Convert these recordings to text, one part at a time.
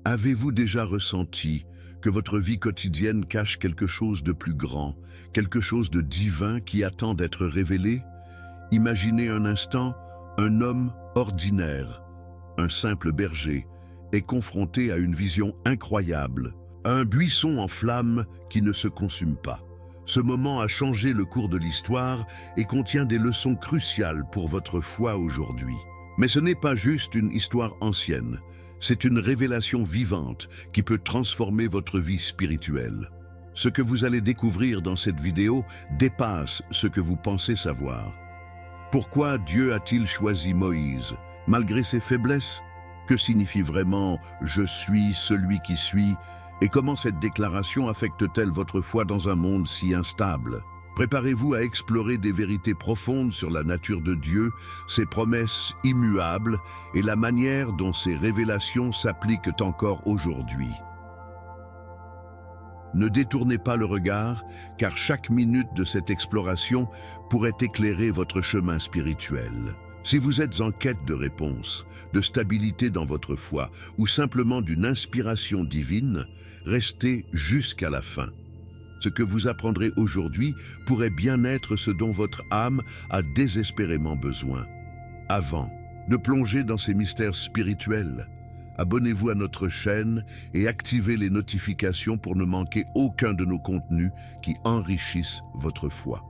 Avez-vous déjà ressenti que votre vie quotidienne cache quelque chose de plus grand, quelque chose de divin qui attend d'être révélé? Imaginez un instant un homme ordinaire, un simple berger, est confronté à une vision incroyable, à un buisson en flammes qui ne se consume pas. Ce moment a changé le cours de l'histoire et contient des leçons cruciales pour votre foi aujourd'hui. Mais ce n'est pas juste une histoire ancienne, c'est une révélation vivante qui peut transformer votre vie spirituelle. Ce que vous allez découvrir dans cette vidéo dépasse ce que vous pensez savoir. Pourquoi Dieu a-t-il choisi Moïse, malgré ses faiblesses? Que signifie vraiment « Je suis celui qui suis » et comment cette déclaration affecte-t-elle votre foi dans un monde si instable? Préparez-vous à explorer des vérités profondes sur la nature de Dieu, ses promesses immuables et la manière dont ces révélations s'appliquent encore aujourd'hui. Ne détournez pas le regard, car chaque minute de cette exploration pourrait éclairer votre chemin spirituel. Si vous êtes en quête de réponses, de stabilité dans votre foi ou simplement d'une inspiration divine, restez jusqu'à la fin. Ce que vous apprendrez aujourd'hui pourrait bien être ce dont votre âme a désespérément besoin. Avant de plonger dans ces mystères spirituels, abonnez-vous à notre chaîne et activez les notifications pour ne manquer aucun de nos contenus qui enrichissent votre foi.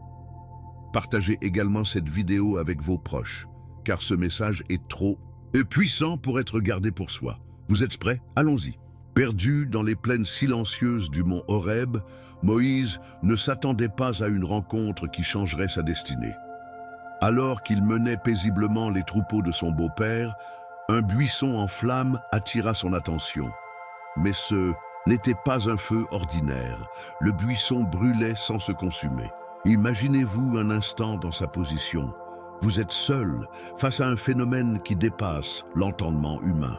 Partagez également cette vidéo avec vos proches, car ce message est trop puissant pour être gardé pour soi. Vous êtes prêts? Allons-y. Perdu dans les plaines silencieuses du mont Horeb, Moïse ne s'attendait pas à une rencontre qui changerait sa destinée. Alors qu'il menait paisiblement les troupeaux de son beau-père, un buisson en flammes attira son attention. Mais ce n'était pas un feu ordinaire. Le buisson brûlait sans se consumer. Imaginez-vous un instant dans sa position. Vous êtes seul face à un phénomène qui dépasse l'entendement humain.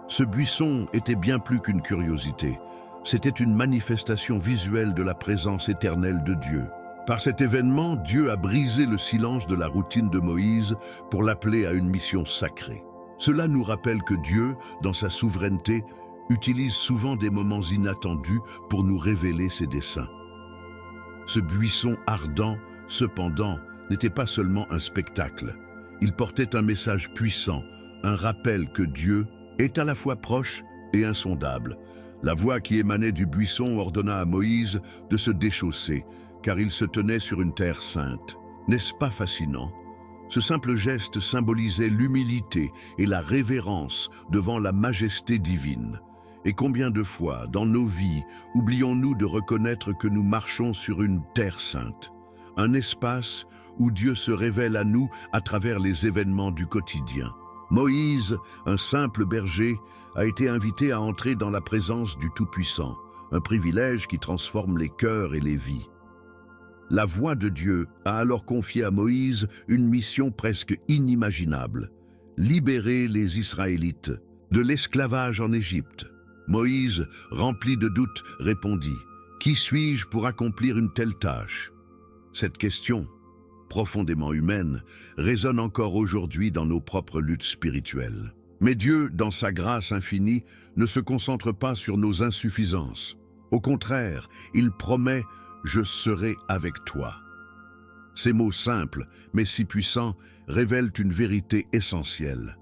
Ce buisson était bien plus qu'une curiosité. C'était une manifestation visuelle de la présence éternelle de Dieu. Par cet événement, Dieu a brisé le silence de la routine de Moïse pour l'appeler à une mission sacrée. Cela nous rappelle que Dieu, dans sa souveraineté, utilise souvent des moments inattendus pour nous révéler ses desseins. Ce buisson ardent, cependant, n'était pas seulement un spectacle. Il portait un message puissant, un rappel que Dieu est à la fois proche et insondable. La voix qui émanait du buisson ordonna à Moïse de se déchausser, car il se tenait sur une terre sainte. N'est-ce pas fascinant? Ce simple geste symbolisait l'humilité et la révérence devant la majesté divine. Et combien de fois, dans nos vies, oublions-nous de reconnaître que nous marchons sur une terre sainte, un espace où Dieu se révèle à nous à travers les événements du quotidien. Moïse, un simple berger, a été invité à entrer dans la présence du Tout-Puissant, un privilège qui transforme les cœurs et les vies. La voix de Dieu a alors confié à Moïse une mission presque inimaginable: libérer les Israélites de l'esclavage en Égypte. Moïse, rempli de doutes, répondit: « Qui suis-je pour accomplir une telle tâche ?» Cette question, profondément humaine, résonne encore aujourd'hui dans nos propres luttes spirituelles. Mais Dieu, dans sa grâce infinie, ne se concentre pas sur nos insuffisances. Au contraire, il promet « Je serai avec toi ». Ces mots simples, mais si puissants, révèlent une vérité essentielle.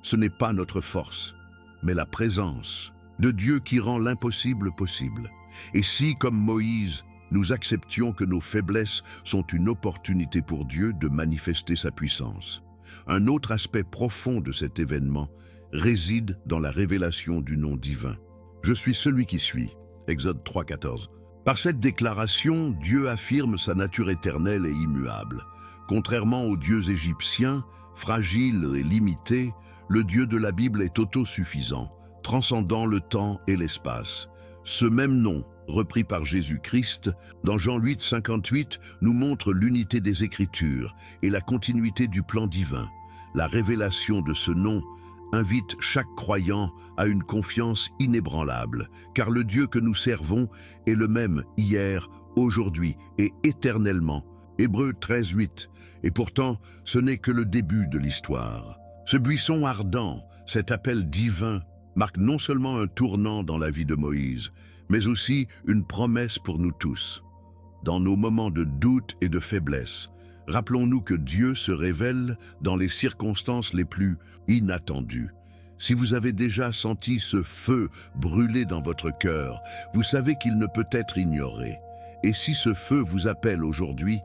Ce n'est pas notre force, mais la présence de Dieu qui rend l'impossible possible. Et si, comme Moïse, nous acceptions que nos faiblesses sont une opportunité pour Dieu de manifester sa puissance. Un autre aspect profond de cet événement réside dans la révélation du nom divin. « Je suis celui qui suis » Exode 3,14. Par cette déclaration, Dieu affirme sa nature éternelle et immuable. Contrairement aux dieux égyptiens, fragiles et limités, le Dieu de la Bible est autosuffisant, transcendant le temps et l'espace. Ce même nom, repris par Jésus-Christ, dans Jean 8,58, nous montre l'unité des Écritures et la continuité du plan divin. La révélation de ce nom invite chaque croyant à une confiance inébranlable, car le Dieu que nous servons est le même hier, aujourd'hui et éternellement. Hébreux 13,8. Et pourtant, ce n'est que le début de l'histoire. Ce buisson ardent, cet appel divin, marque non seulement un tournant dans la vie de Moïse, mais aussi une promesse pour nous tous. Dans nos moments de doute et de faiblesse, rappelons-nous que Dieu se révèle dans les circonstances les plus inattendues. Si vous avez déjà senti ce feu brûler dans votre cœur, vous savez qu'il ne peut être ignoré. Et si ce feu vous appelle aujourd'hui,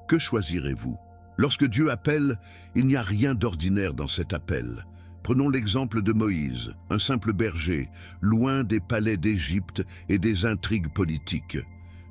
que choisirez-vous? Lorsque Dieu appelle, il n'y a rien d'ordinaire dans cet appel. Prenons l'exemple de Moïse, un simple berger, loin des palais d'Égypte et des intrigues politiques.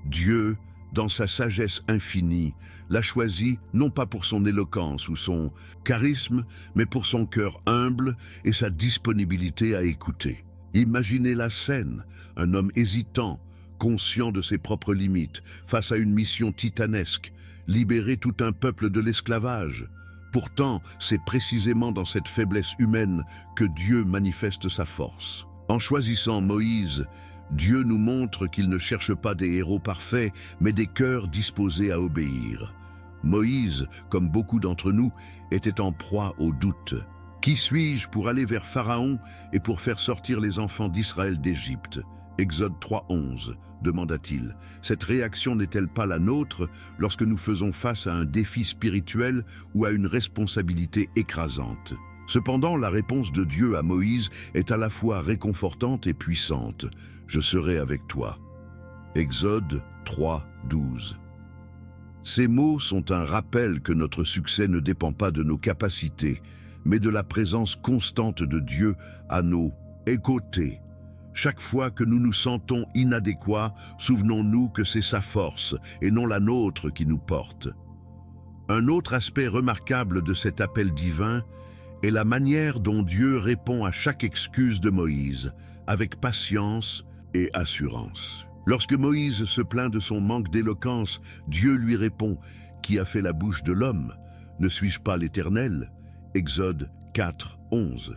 Dieu, dans sa sagesse infinie, l'a choisi non pas pour son éloquence ou son charisme, mais pour son cœur humble et sa disponibilité à écouter. Imaginez la scène, un homme hésitant, conscient de ses propres limites, face à une mission titanesque, libérer tout un peuple de l'esclavage. Pourtant, c'est précisément dans cette faiblesse humaine que Dieu manifeste sa force. En choisissant Moïse, Dieu nous montre qu'il ne cherche pas des héros parfaits, mais des cœurs disposés à obéir. Moïse, comme beaucoup d'entre nous, était en proie au doute. Qui suis-je pour aller vers Pharaon et pour faire sortir les enfants d'Israël d'Égypte? Exode 3:11, demanda-t-il. Cette réaction n'est-elle pas la nôtre lorsque nous faisons face à un défi spirituel ou à une responsabilité écrasante? Cependant, la réponse de Dieu à Moïse est à la fois réconfortante et puissante. « Je serai avec toi ». Exode 3:12. Ces mots sont un rappel que notre succès ne dépend pas de nos capacités, mais de la présence constante de Dieu à nos côtés. Chaque fois que nous nous sentons inadéquats, souvenons-nous que c'est sa force et non la nôtre qui nous porte. Un autre aspect remarquable de cet appel divin est la manière dont Dieu répond à chaque excuse de Moïse, avec patience et assurance. Lorsque Moïse se plaint de son manque d'éloquence, Dieu lui répond « Qui a fait la bouche de l'homme? Ne suis-je pas l'Éternel » Exode 4:11.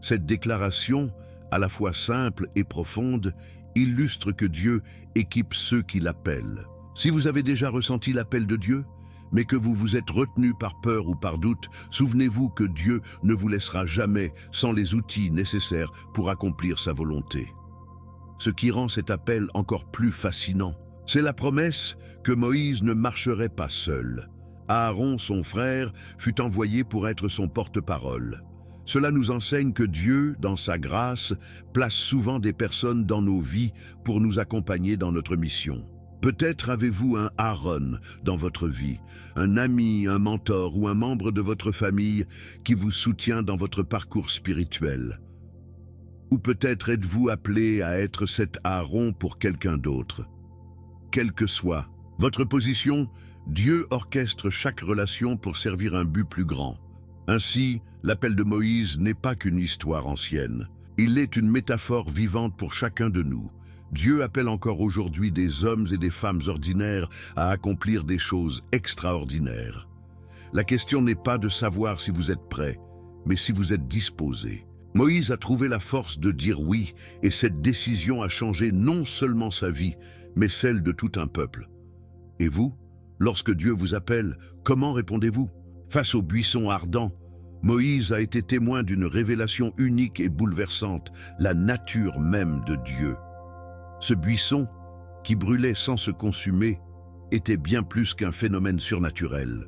Cette déclaration, à la fois simple et profonde, illustre que Dieu équipe ceux qui l'appellent. Si vous avez déjà ressenti l'appel de Dieu, mais que vous vous êtes retenu par peur ou par doute, souvenez-vous que Dieu ne vous laissera jamais sans les outils nécessaires pour accomplir sa volonté. Ce qui rend cet appel encore plus fascinant, c'est la promesse que Moïse ne marcherait pas seul. Aaron, son frère, fut envoyé pour être son porte-parole. Cela nous enseigne que Dieu, dans sa grâce, place souvent des personnes dans nos vies pour nous accompagner dans notre mission. Peut-être avez-vous un Aaron dans votre vie, un ami, un mentor ou un membre de votre famille qui vous soutient dans votre parcours spirituel. Ou peut-être êtes-vous appelé à être cet Aaron pour quelqu'un d'autre. Quelle que soit votre position, Dieu orchestre chaque relation pour servir un but plus grand. Ainsi, l'appel de Moïse n'est pas qu'une histoire ancienne. Il est une métaphore vivante pour chacun de nous. Dieu appelle encore aujourd'hui des hommes et des femmes ordinaires à accomplir des choses extraordinaires. La question n'est pas de savoir si vous êtes prêt, mais si vous êtes disposé. Moïse a trouvé la force de dire oui, et cette décision a changé non seulement sa vie, mais celle de tout un peuple. Et vous, lorsque Dieu vous appelle, comment répondez-vous? Face au buisson ardent, Moïse a été témoin d'une révélation unique et bouleversante, la nature même de Dieu. Ce buisson, qui brûlait sans se consumer, était bien plus qu'un phénomène surnaturel.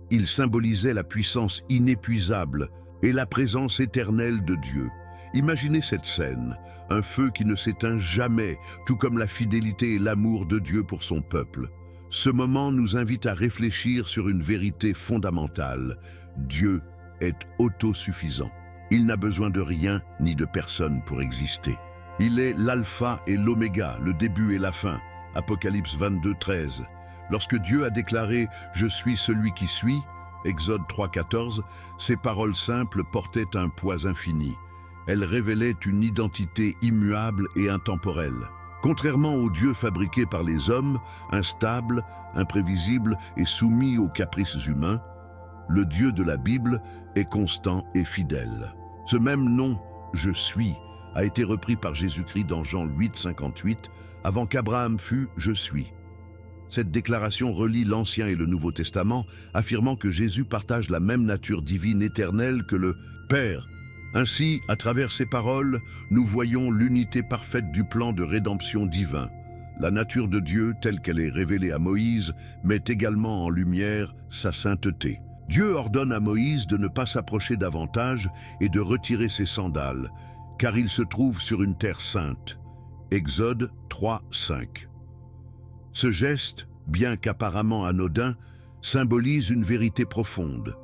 Il symbolisait la puissance inépuisable et la présence éternelle de Dieu. Imaginez cette scène, un feu qui ne s'éteint jamais, tout comme la fidélité et l'amour de Dieu pour son peuple. Ce moment nous invite à réfléchir sur une vérité fondamentale. Dieu est autosuffisant. Il n'a besoin de rien ni de personne pour exister. Il est l'alpha et l'oméga, le début et la fin. Apocalypse 22:13. Lorsque Dieu a déclaré « Je suis celui qui suis », Exode 3:14, ces paroles simples portaient un poids infini. Elles révélaient une identité immuable et intemporelle. Contrairement au Dieu fabriqué par les hommes, instable, imprévisible et soumis aux caprices humains, le Dieu de la Bible est constant et fidèle. Ce même nom, « Je suis », a été repris par Jésus-Christ dans Jean 8:58, avant qu'Abraham fût « Je suis ». Cette déclaration relie l'Ancien et le Nouveau Testament, affirmant que Jésus partage la même nature divine éternelle que le Père. Ainsi, à travers ces paroles, nous voyons l'unité parfaite du plan de rédemption divin. La nature de Dieu, telle qu'elle est révélée à Moïse, met également en lumière sa sainteté. Dieu ordonne à Moïse de ne pas s'approcher davantage et de retirer ses sandales, car il se trouve sur une terre sainte. Exode 3, 5. Ce geste, bien qu'apparemment anodin, symbolise une vérité profonde.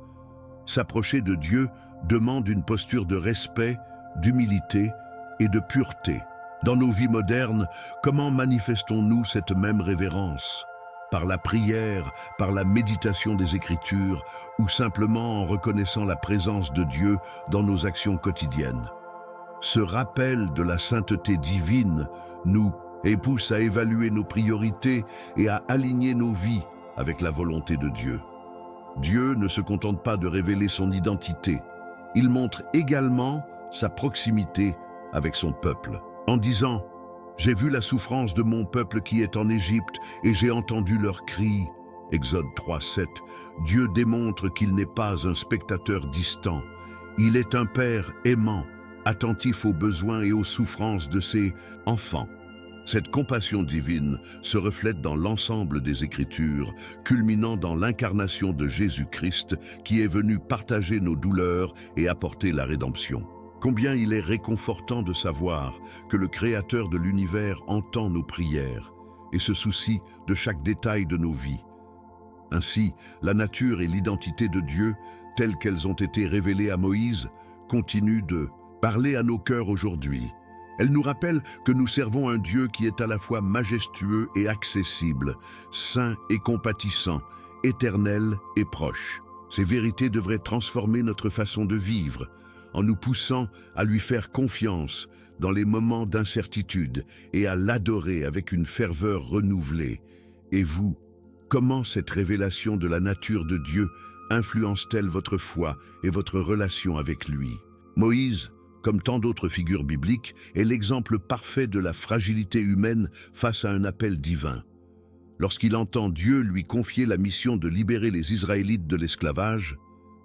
S'approcher de Dieu demande une posture de respect, d'humilité et de pureté. Dans nos vies modernes, comment manifestons-nous cette même révérence? Par la prière, par la méditation des Écritures ou simplement en reconnaissant la présence de Dieu dans nos actions quotidiennes. Ce rappel de la sainteté divine nous pousse à évaluer nos priorités et à aligner nos vies avec la volonté de Dieu. Dieu ne se contente pas de révéler son identité, il montre également sa proximité avec son peuple. En disant « J'ai vu la souffrance de mon peuple qui est en Égypte et j'ai entendu leurs cris » Exode 3, 7, Dieu démontre qu'il n'est pas un spectateur distant. Il est un père aimant, attentif aux besoins et aux souffrances de ses enfants. Cette compassion divine se reflète dans l'ensemble des Écritures, culminant dans l'incarnation de Jésus-Christ qui est venu partager nos douleurs et apporter la rédemption. Combien il est réconfortant de savoir que le Créateur de l'univers entend nos prières et se soucie de chaque détail de nos vies. Ainsi, la nature et l'identité de Dieu, telles qu'elles ont été révélées à Moïse, continuent de parler à nos cœurs aujourd'hui. Elle nous rappelle que nous servons un Dieu qui est à la fois majestueux et accessible, saint et compatissant, éternel et proche. Ces vérités devraient transformer notre façon de vivre, en nous poussant à lui faire confiance dans les moments d'incertitude et à l'adorer avec une ferveur renouvelée. Et vous, comment cette révélation de la nature de Dieu influence-t-elle votre foi et votre relation avec lui? Moïse, comme tant d'autres figures bibliques, est l'exemple parfait de la fragilité humaine face à un appel divin. Lorsqu'il entend Dieu lui confier la mission de libérer les Israélites de l'esclavage,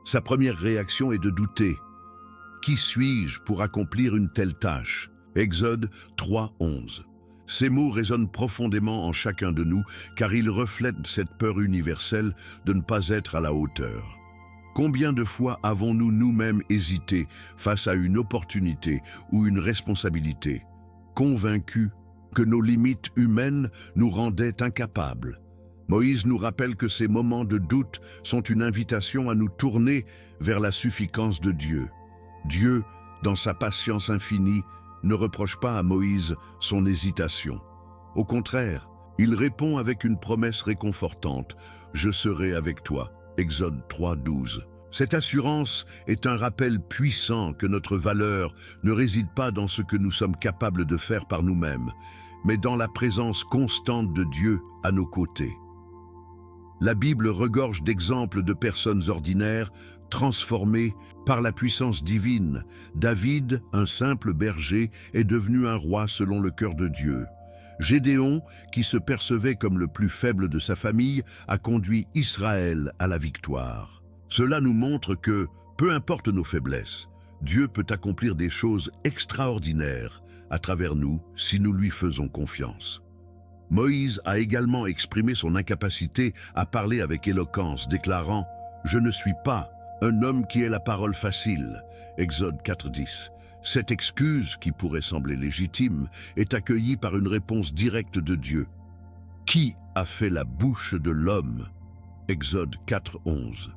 sa première réaction est de douter. « Qui suis-je pour accomplir une telle tâche » Exode 3, 11. Ces mots résonnent profondément en chacun de nous car ils reflètent cette peur universelle de ne pas être à la hauteur. Combien de fois avons-nous nous-mêmes hésité face à une opportunité ou une responsabilité, convaincus que nos limites humaines nous rendaient incapables? Moïse nous rappelle que ces moments de doute sont une invitation à nous tourner vers la suffisance de Dieu. Dieu, dans sa patience infinie, ne reproche pas à Moïse son hésitation. Au contraire, il répond avec une promesse réconfortante « Je serai avec toi ». Exode 3, 12. Cette assurance est un rappel puissant que notre valeur ne réside pas dans ce que nous sommes capables de faire par nous-mêmes, mais dans la présence constante de Dieu à nos côtés. La Bible regorge d'exemples de personnes ordinaires transformées par la puissance divine. David, un simple berger, est devenu un roi selon le cœur de Dieu. Gédéon, qui se percevait comme le plus faible de sa famille, a conduit Israël à la victoire. Cela nous montre que, peu importe nos faiblesses, Dieu peut accomplir des choses extraordinaires à travers nous si nous lui faisons confiance. Moïse a également exprimé son incapacité à parler avec éloquence, déclarant « Je ne suis pas un homme qui ait la parole facile » Exode 4, 10. Cette excuse, qui pourrait sembler légitime, est accueillie par une réponse directe de Dieu. Qui a fait la bouche de l'homme? Exode 4, 11.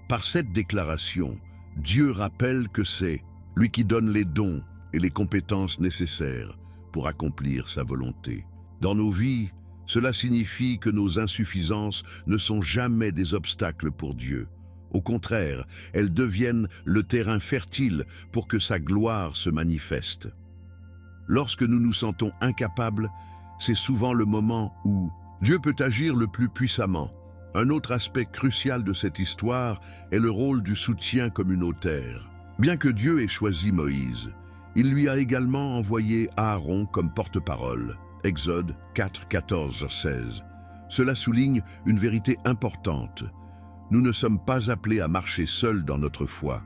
Par cette déclaration, Dieu rappelle que c'est lui qui donne les dons et les compétences nécessaires pour accomplir sa volonté. Dans nos vies, cela signifie que nos insuffisances ne sont jamais des obstacles pour Dieu. Au contraire, elles deviennent le terrain fertile pour que sa gloire se manifeste. Lorsque nous nous sentons incapables, c'est souvent le moment où Dieu peut agir le plus puissamment. Un autre aspect crucial de cette histoire est le rôle du soutien communautaire. Bien que Dieu ait choisi Moïse, il lui a également envoyé Aaron comme porte-parole. Exode 4, 14, 16. Cela souligne une vérité importante. Nous ne sommes pas appelés à marcher seuls dans notre foi.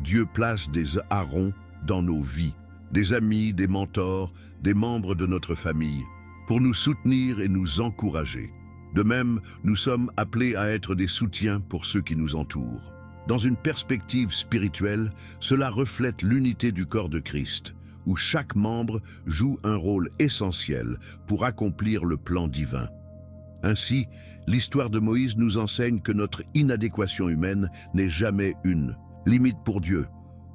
Dieu place des Aarons dans nos vies, des amis, des mentors, des membres de notre famille, pour nous soutenir et nous encourager. De même, nous sommes appelés à être des soutiens pour ceux qui nous entourent. Dans une perspective spirituelle, cela reflète l'unité du corps de Christ, où chaque membre joue un rôle essentiel pour accomplir le plan divin. Ainsi, l'histoire de Moïse nous enseigne que notre inadéquation humaine n'est jamais une limite pour Dieu.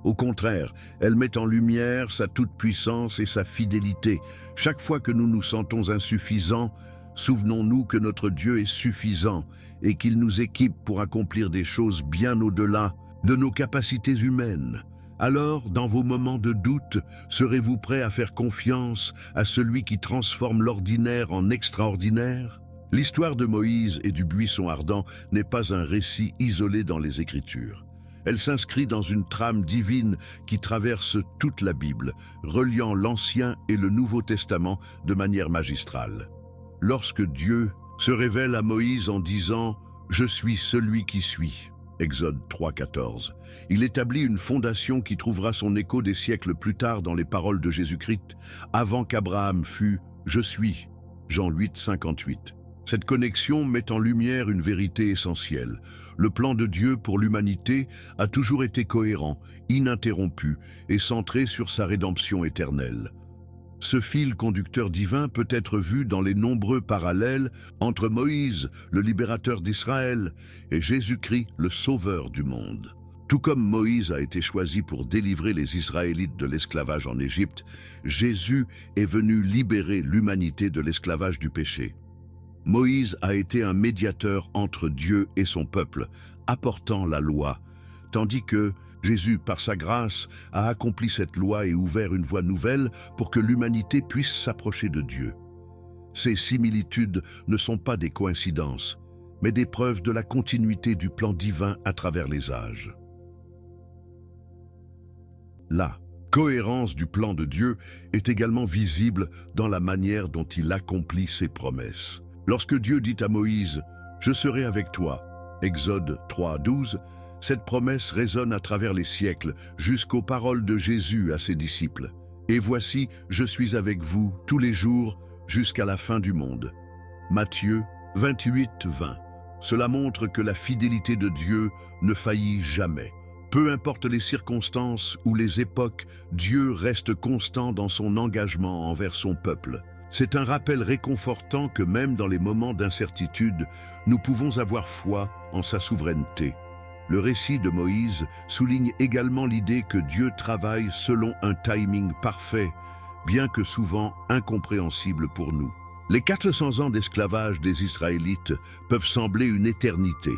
Au contraire, elle met en lumière sa toute-puissance et sa fidélité. Chaque fois que nous nous sentons insuffisants, souvenons-nous que notre Dieu est suffisant et qu'il nous équipe pour accomplir des choses bien au-delà de nos capacités humaines. Alors, dans vos moments de doute, serez-vous prêts à faire confiance à celui qui transforme l'ordinaire en extraordinaire? L'histoire de Moïse et du buisson ardent n'est pas un récit isolé dans les Écritures. Elle s'inscrit dans une trame divine qui traverse toute la Bible, reliant l'Ancien et le Nouveau Testament de manière magistrale. Lorsque Dieu se révèle à Moïse en disant « Je suis celui qui suis », Exode 3,14, il établit une fondation qui trouvera son écho des siècles plus tard dans les paroles de Jésus-Christ, avant qu'Abraham fût « Je suis », Jean 8,58. Cette connexion met en lumière une vérité essentielle. Le plan de Dieu pour l'humanité a toujours été cohérent, ininterrompu et centré sur sa rédemption éternelle. Ce fil conducteur divin peut être vu dans les nombreux parallèles entre Moïse, le libérateur d'Israël, et Jésus-Christ, le sauveur du monde. Tout comme Moïse a été choisi pour délivrer les Israélites de l'esclavage en Égypte, Jésus est venu libérer l'humanité de l'esclavage du péché. Moïse a été un médiateur entre Dieu et son peuple, apportant la loi, tandis que Jésus, par sa grâce, a accompli cette loi et ouvert une voie nouvelle pour que l'humanité puisse s'approcher de Dieu. Ces similitudes ne sont pas des coïncidences, mais des preuves de la continuité du plan divin à travers les âges. La cohérence du plan de Dieu est également visible dans la manière dont il accomplit ses promesses. Lorsque Dieu dit à Moïse « Je serai avec toi », Exode 3,12, cette promesse résonne à travers les siècles jusqu'aux paroles de Jésus à ses disciples. « Et voici, je suis avec vous tous les jours jusqu'à la fin du monde. » Matthieu 28,20. Cela montre que la fidélité de Dieu ne faillit jamais. Peu importe les circonstances ou les époques, Dieu reste constant dans son engagement envers son peuple. C'est un rappel réconfortant que même dans les moments d'incertitude, nous pouvons avoir foi en sa souveraineté. Le récit de Moïse souligne également l'idée que Dieu travaille selon un timing parfait, bien que souvent incompréhensible pour nous. Les 400 ans d'esclavage des Israélites peuvent sembler une éternité,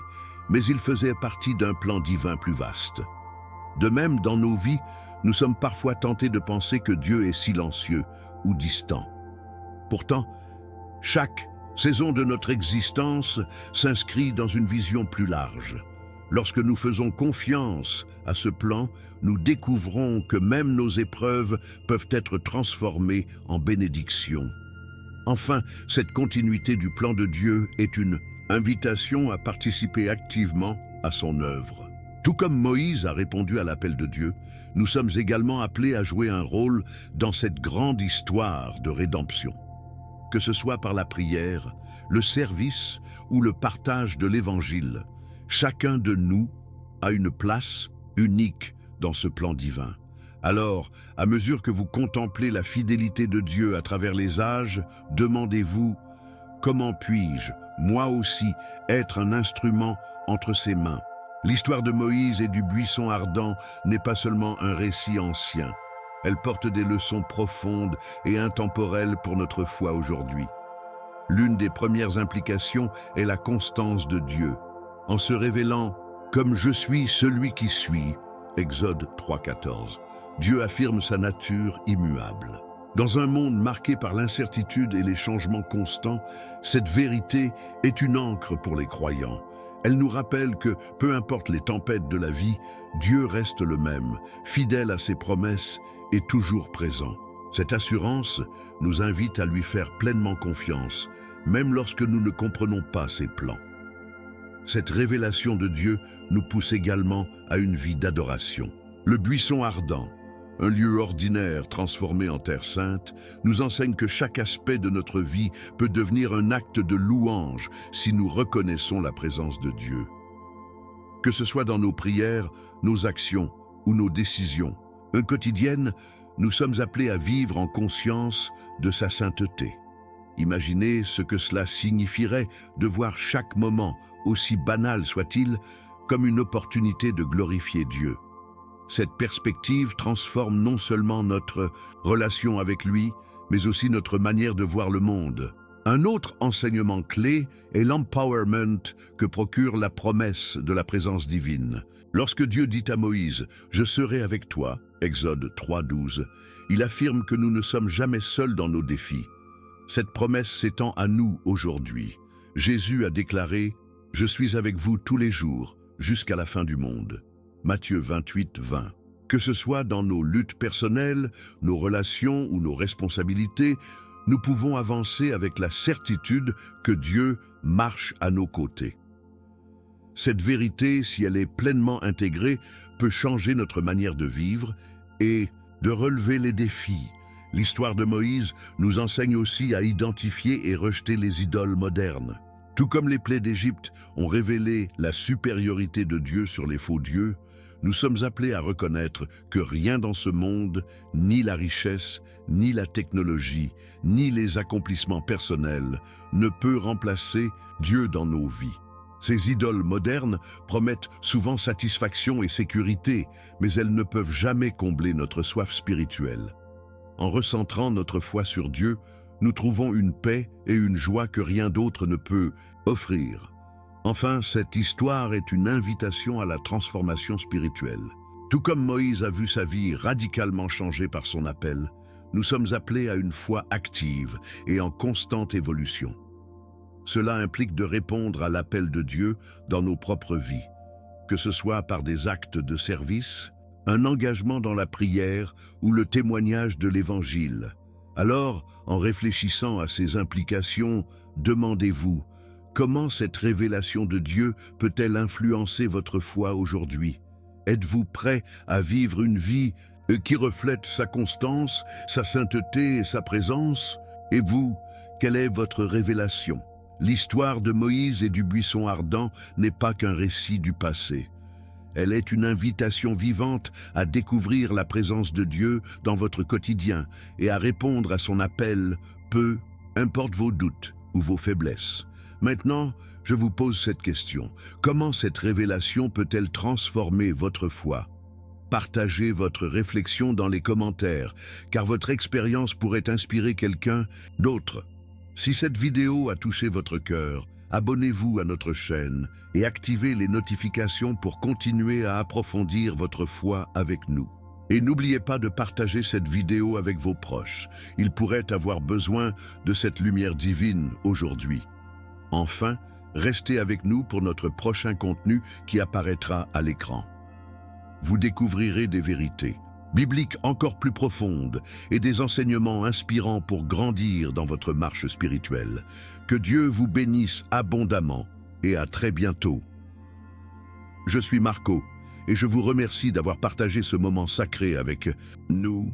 mais ils faisaient partie d'un plan divin plus vaste. De même, dans nos vies, nous sommes parfois tentés de penser que Dieu est silencieux ou distant. Pourtant, chaque saison de notre existence s'inscrit dans une vision plus large. Lorsque nous faisons confiance à ce plan, nous découvrons que même nos épreuves peuvent être transformées en bénédictions. Enfin, cette continuité du plan de Dieu est une invitation à participer activement à son œuvre. Tout comme Moïse a répondu à l'appel de Dieu, nous sommes également appelés à jouer un rôle dans cette grande histoire de rédemption. Que ce soit par la prière, le service ou le partage de l'Évangile, chacun de nous a une place unique dans ce plan divin. Alors, à mesure que vous contemplez la fidélité de Dieu à travers les âges, demandez-vous « Comment puis-je, moi aussi, être un instrument entre ses mains ?» L'histoire de Moïse et du buisson ardent n'est pas seulement un récit ancien. Elle porte des leçons profondes et intemporelles pour notre foi aujourd'hui. L'une des premières implications est la constance de Dieu. En se révélant « Comme je suis celui qui suis », Exode 3,14, Dieu affirme sa nature immuable. Dans un monde marqué par l'incertitude et les changements constants, cette vérité est une ancre pour les croyants. Elle nous rappelle que, peu importe les tempêtes de la vie, Dieu reste le même, fidèle à ses promesses et toujours présent. Cette assurance nous invite à lui faire pleinement confiance, même lorsque nous ne comprenons pas ses plans. Cette révélation de Dieu nous pousse également à une vie d'adoration. Le buisson ardent, un lieu ordinaire transformé en terre sainte, nous enseigne que chaque aspect de notre vie peut devenir un acte de louange si nous reconnaissons la présence de Dieu. Que ce soit dans nos prières, nos actions ou nos décisions quotidiennes, nous sommes appelés à vivre en conscience de sa sainteté. Imaginez ce que cela signifierait de voir chaque moment, aussi banal soit-il, comme une opportunité de glorifier Dieu. Cette perspective transforme non seulement notre relation avec lui, mais aussi notre manière de voir le monde. Un autre enseignement clé est l'empowerment que procure la promesse de la présence divine. Lorsque Dieu dit à Moïse « Je serai avec toi », Exode 3:12, il affirme que nous ne sommes jamais seuls dans nos défis. Cette promesse s'étend à nous aujourd'hui. Jésus a déclaré « Je suis avec vous tous les jours, jusqu'à la fin du monde ». Matthieu 28:20. Que ce soit dans nos luttes personnelles, nos relations ou nos responsabilités, nous pouvons avancer avec la certitude que Dieu marche à nos côtés. Cette vérité, si elle est pleinement intégrée, peut changer notre manière de vivre et de relever les défis. L'histoire de Moïse nous enseigne aussi à identifier et rejeter les idoles modernes. Tout comme les plaies d'Égypte ont révélé la supériorité de Dieu sur les faux dieux, nous sommes appelés à reconnaître que rien dans ce monde, ni la richesse, ni la technologie, ni les accomplissements personnels, ne peut remplacer Dieu dans nos vies. Ces idoles modernes promettent souvent satisfaction et sécurité, mais elles ne peuvent jamais combler notre soif spirituelle. En recentrant notre foi sur Dieu, nous trouvons une paix et une joie que rien d'autre ne peut offrir. Enfin, cette histoire est une invitation à la transformation spirituelle. Tout comme Moïse a vu sa vie radicalement changée par son appel, nous sommes appelés à une foi active et en constante évolution. Cela implique de répondre à l'appel de Dieu dans nos propres vies, que ce soit par des actes de service, un engagement dans la prière ou le témoignage de l'Évangile. Alors, en réfléchissant à ces implications, demandez-vous: comment cette révélation de Dieu peut-elle influencer votre foi aujourd'hui? Êtes-vous prêt à vivre une vie qui reflète sa constance, sa sainteté et sa présence? Et vous, quelle est votre révélation? L'histoire de Moïse et du buisson ardent n'est pas qu'un récit du passé. Elle est une invitation vivante à découvrir la présence de Dieu dans votre quotidien et à répondre à son appel, peu importe vos doutes ou vos faiblesses. Maintenant, je vous pose cette question. Comment cette révélation peut-elle transformer votre foi? Partagez votre réflexion dans les commentaires, car votre expérience pourrait inspirer quelqu'un d'autre. Si cette vidéo a touché votre cœur, abonnez-vous à notre chaîne et activez les notifications pour continuer à approfondir votre foi avec nous. Et n'oubliez pas de partager cette vidéo avec vos proches. Ils pourraient avoir besoin de cette lumière divine aujourd'hui. Enfin, restez avec nous pour notre prochain contenu qui apparaîtra à l'écran. Vous découvrirez des vérités bibliques encore plus profondes et des enseignements inspirants pour grandir dans votre marche spirituelle. Que Dieu vous bénisse abondamment et à très bientôt. Je suis Marco et je vous remercie d'avoir partagé ce moment sacré avec nous.